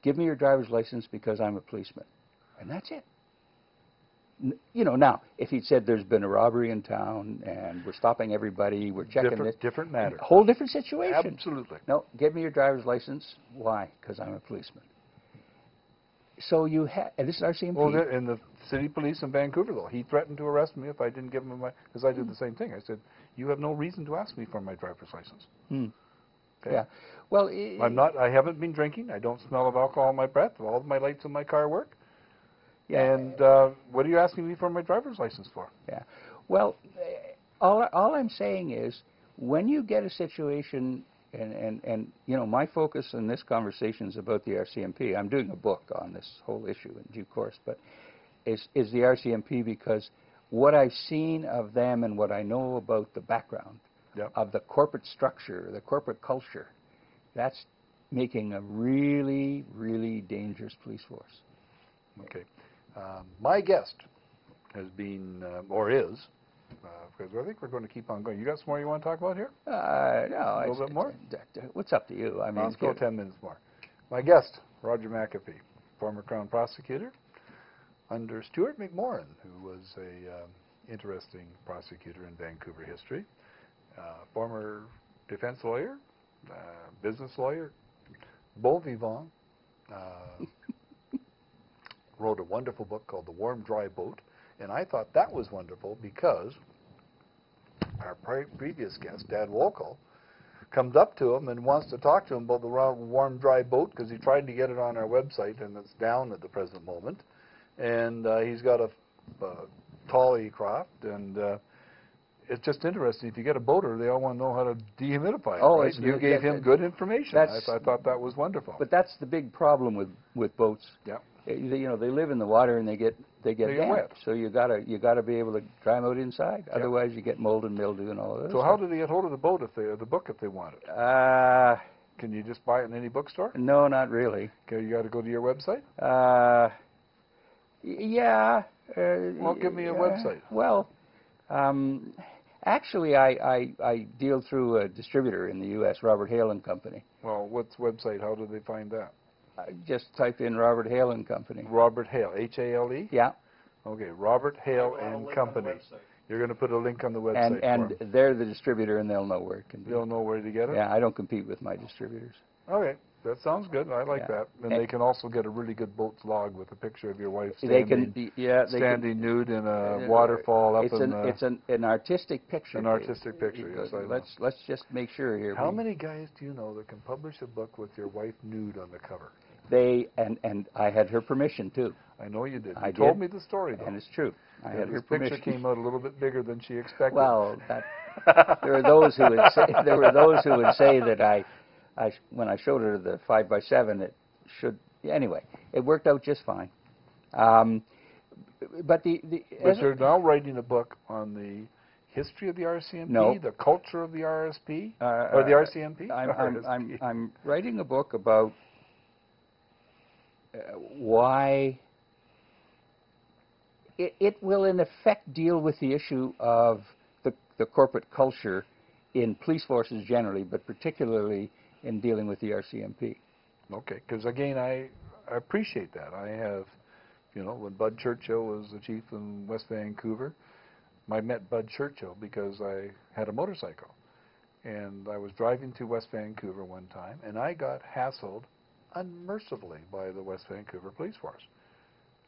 give me your driver's license because I'm a policeman. And that's it. You know, now, if he'd said there's been a robbery in town and we're stopping everybody, we're checking this. Different matter. Whole different situation. Absolutely. No, give me your driver's license. Why? Because I'm a policeman. So you have, and this is RCMP. Well, in the city police in Vancouver, though, he threatened to arrest me if I didn't give him my, because I did the same thing. I said, you have no reason to ask me for my driver's license. Okay? Yeah. Well, I haven't been drinking. I don't smell of alcohol in my breath. All of my lights in my car work. Yeah. And what are you asking me for my driver's license for? Yeah. Well, all I'm saying is, when you get a situation, and you know, my focus in this conversation is about the RCMP. I'm doing a book on this whole issue in due course, but is the RCMP, because what I've seen of them and what I know about the background of the corporate structure, the corporate culture, that's making a really, really dangerous police force. Okay. My guest has been, or is, because I think we're going to keep on going. You got some more you want to talk about here? No. A little bit more? What's up to you? I mean, let's go 10 minutes more. My guest, Roger McAfee, former Crown prosecutor under Stuart McMorrin, who was a interesting prosecutor in Vancouver history, former defense lawyer, business lawyer, bon vivant, wrote a wonderful book called The Warm Dry Boat, and I thought that was wonderful because our previous guest, Dad Wolcott, comes up to him and wants to talk to him about the Warm Dry Boat, because he tried to get it on our website and it's down at the present moment, and he's got a Tolly craft, and it's just interesting. If you get a boater, they all want to know how to dehumidify it. Oh, right? You gave him good information. I thought that was wonderful. But that's the big problem with boats. Yeah. You know, they live in the water and they get damp. wet. So you gotta be able to dry them out inside. Yep. Otherwise, you get mold and mildew and all of this. So how do they get hold of the boat the book if they want it? Can you just buy it in any bookstore? No, not really. Okay, you got to go to your website. Yeah. Well, give me a website. Well, actually, I deal through a distributor in the U.S., Robert Hale & Company. Well, what's website? How do they find that? Just type in Robert Hale & Company. Robert Hale, H-A-L-E? Yeah. Okay, Robert Hale & Company. You're going to put a link on the website and they're the distributor, and they'll know where it can be. They'll know where to get it? Yeah, I don't compete with my distributors. Okay, that sounds good. I like that. And they can also get a really good boat's log with a picture of your wife standing nude in a waterfall up in the... It's an artistic picture. An artistic picture, yes. Let's just make sure here. How many guys do you know that can publish a book with your wife nude on the cover? And I had her permission too. I know you did. You told me the story, though. And it's true. I had her permission. This picture came out a little bit bigger than she expected. Well, there were those who would say that when I showed her the 5x7, it should. Anyway, it worked out just fine. But you're now writing a book on the history of the RCMP, the culture of the RSP, or the RCMP. I'm writing a book about why it will in effect deal with the issue of the corporate culture in police forces generally, but particularly in dealing with the RCMP. Okay, because again, I appreciate that. I have, when Bud Churchill was the chief in West Vancouver, I met Bud Churchill because I had a motorcycle. And I was driving to West Vancouver one time, and I got hassled unmercifully by the West Vancouver police force.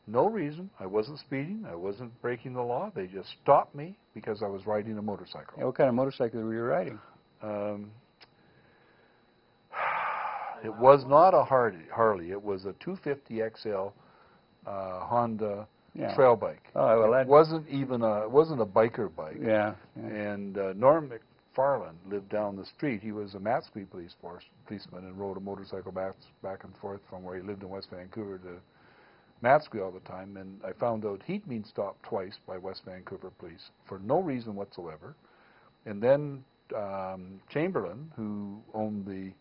No reason. I wasn't speeding. I wasn't breaking the law. They just stopped me because I was riding a motorcycle. What kind of motorcycle were you riding? It was not a Harley. It was a 250 XL Honda trail bike. Oh, well, it wasn't a biker bike. Yeah. And Norm McFarland lived down the street. He was a Matsqui policeman and rode a motorcycle back and forth from where he lived in West Vancouver to Matsqui all the time. And I found out he'd been stopped twice by West Vancouver police for no reason whatsoever. And then Chamberlain, who owned the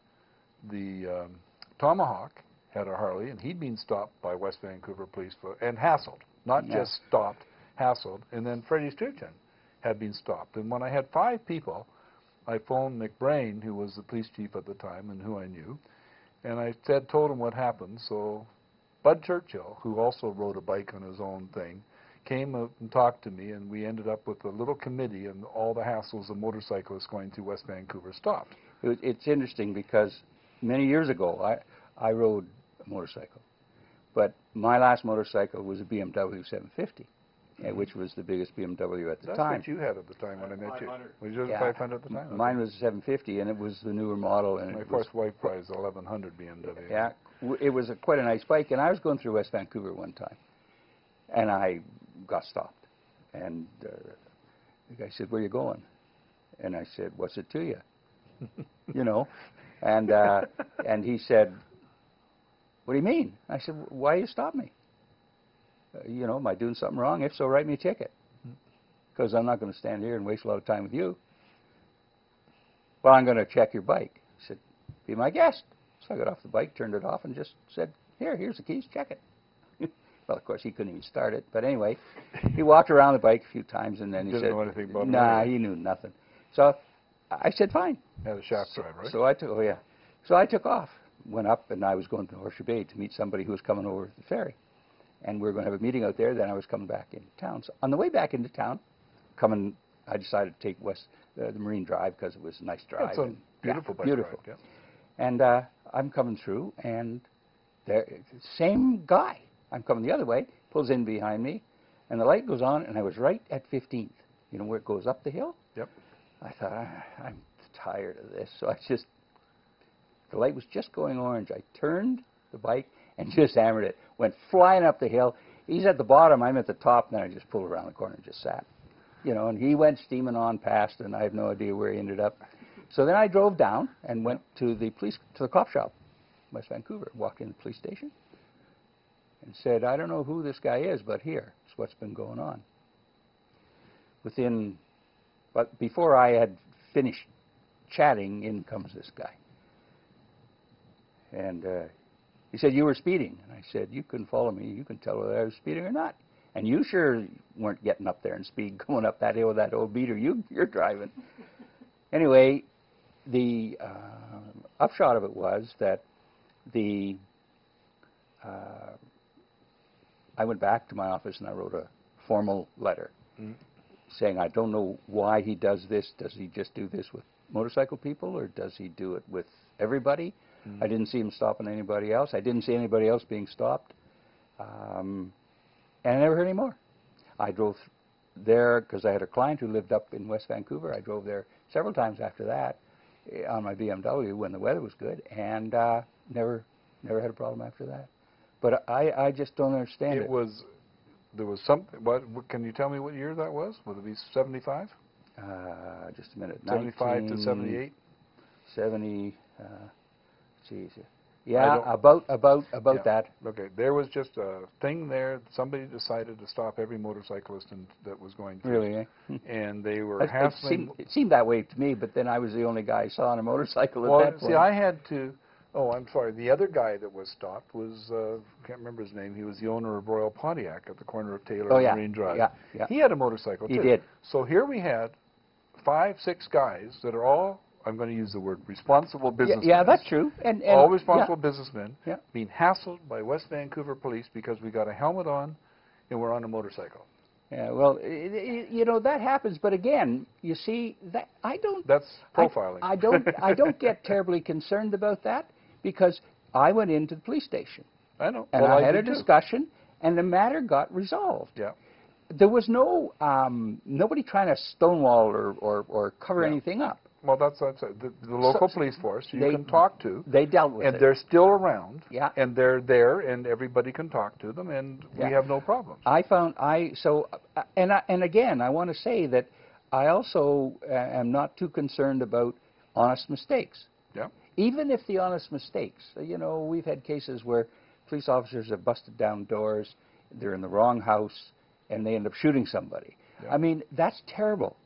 Tomahawk, had a Harley, and he'd been stopped by West Vancouver police and hassled. Not just stopped, hassled. And then Freddie Struchin had been stopped. And when I had 5 people, I phoned McBrain, who was the police chief at the time and who I knew, And I told him what happened. So Bud Churchill, who also rode a bike on his own thing, came up and talked to me, and we ended up with a little committee, and all the hassles of motorcyclists going through West Vancouver stopped. It's interesting because many years ago, I rode a motorcycle. But my last motorcycle was a BMW 750, which was the biggest BMW at the time. That's what you had at the time when I met you. Was yours a 500 at the time? Mine was a 750, and it was the newer model. And my first wife was 1100 BMW. Yeah, it was quite a nice bike, and I was going through West Vancouver one time, and I got stopped. And the guy said, "Where are you going?" And I said, "What's it to you?" You know, and he said, "What do you mean?" I said, "Why you stop me? You know, am I doing something wrong? If so, write me a ticket, because I'm not going to stand here and waste a lot of time with you." "Well, I'm going to check your bike." I said, "Be my guest." So I got off the bike, turned it off, and just said, here's the keys, check it." Well, of course, he couldn't even start it. But anyway, he walked around the bike a few times, and then he Didn't said, know anything about it. "Nah, he knew nothing." So I said, "Fine." Had a shaft drive, right? So I took, So I took off, went up, and I was going to Horseshoe Bay to meet somebody who was coming over the ferry. And we were going to have a meeting out there. Then I was coming back into town. So on the way back into town, I decided to take the Marine Drive because it was a nice drive. It's a beautiful bike beautiful. drive, yeah. And I'm coming through, and same guy. I'm coming the other way, pulls in behind me, and the light goes on, and I was right at 15th. You know where it goes up the hill? Yep. I thought, I'm tired of this. So the light was just going orange. I turned the bike and just hammered it. Went flying up the hill. He's at the bottom, I'm at the top, and then I just pulled around the corner and just sat. You know, and he went steaming on past, and I have no idea where he ended up. So then I drove down and went to the cop shop, West Vancouver. Walked in the police station and said, "I don't know who this guy is, but here's what's been going on." But before I had finished chatting, in comes this guy. And he said, "You were speeding." And I said, "You couldn't follow me. You can tell whether I was speeding or not. And you sure weren't getting up there and speed, going up that hill with that old beater you're driving." Anyway, the upshot of it was that I went back to my office and I wrote a formal letter saying, "I don't know why he does this. Does he just do this with motorcycle people, or does he do it with everybody? I didn't see him stopping anybody else. I didn't see anybody else being stopped." And I never heard any more. I drove there because I had a client who lived up in West Vancouver. I drove there several times after that on my BMW when the weather was good, and never had a problem after that. But I just don't understand it. There was something. What can you tell me what year that was? Would it be 75? Just a minute. 75 to 78. 70. Geez. Yeah, about that. Okay, there was just a thing there. Somebody decided to stop every motorcyclist that was going through. Really, eh? And they were hassling. It seemed that way to me, but then I was the only guy I saw on a motorcycle at that point. See, I had to. Oh, I'm sorry. The other guy that was stopped was, can't remember his name. He was the owner of Royal Pontiac at the corner of Taylor and Marine Drive. Yeah. He had a motorcycle, too. He did. So here we had 5, 6 guys that are all, I'm going to use the word, responsible businessmen. Yeah, that's true. And all responsible businessmen Yeah. being hassled by West Vancouver police because we got a helmet on and we're on a motorcycle. Yeah, well, you know, that happens, but again, you see, that I don't... That's profiling. I don't get terribly concerned about that, because I went into the police station. I know. And I had a discussion, and the matter got resolved. Yeah. There was no nobody trying to stonewall or cover anything up. Well, that's the local police force you can talk to. They dealt with it. And they're still around. Yeah. And they're there, and everybody can talk to them, and we have no problems. And again, I want to say that I also am not too concerned about honest mistakes. Yeah. Even if the honest mistakes, you know, we've had cases where police officers have busted down doors, they're in the wrong house, and they end up shooting somebody. Yeah. I mean, that's terrible.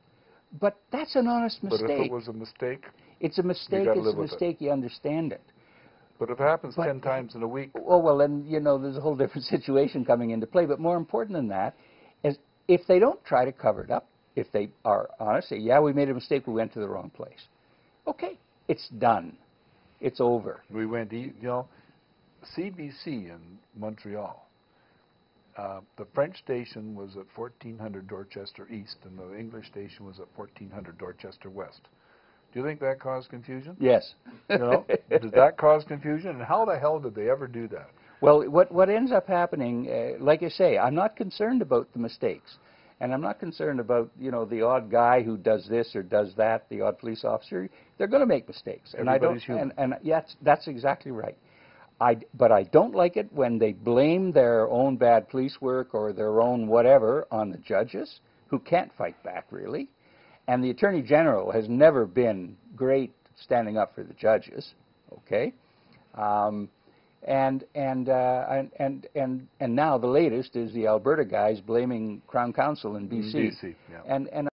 But that's an honest mistake. But if it was a mistake, it's a mistake. It's a mistake. You understand it. But if it happens 10 times in a week, well, then you know there's a whole different situation coming into play. But more important than that is if they don't try to cover it up, if they are honest, say, "Yeah, we made a mistake. We went to the wrong place." Okay, it's done. it's over. We went, CBC in Montreal. The French station was at 1400 Dorchester East, and the English station was at 1400 Dorchester West. Do you think that caused confusion? Yes. Did that cause confusion? And how the hell did they ever do that? Well, what ends up happening, like I say, I'm not concerned about the mistakes. And I'm not concerned about, the odd guy who does this or does that, the odd police officer. They're going to make mistakes. Everybody's human. And yeah, that's exactly right. But I don't like it when they blame their own bad police work or their own whatever on the judges, who can't fight back, really. And the Attorney General has never been great standing up for the judges, okay? And now the latest is the Alberta guys blaming Crown Counsel in BC. In BC, yeah. And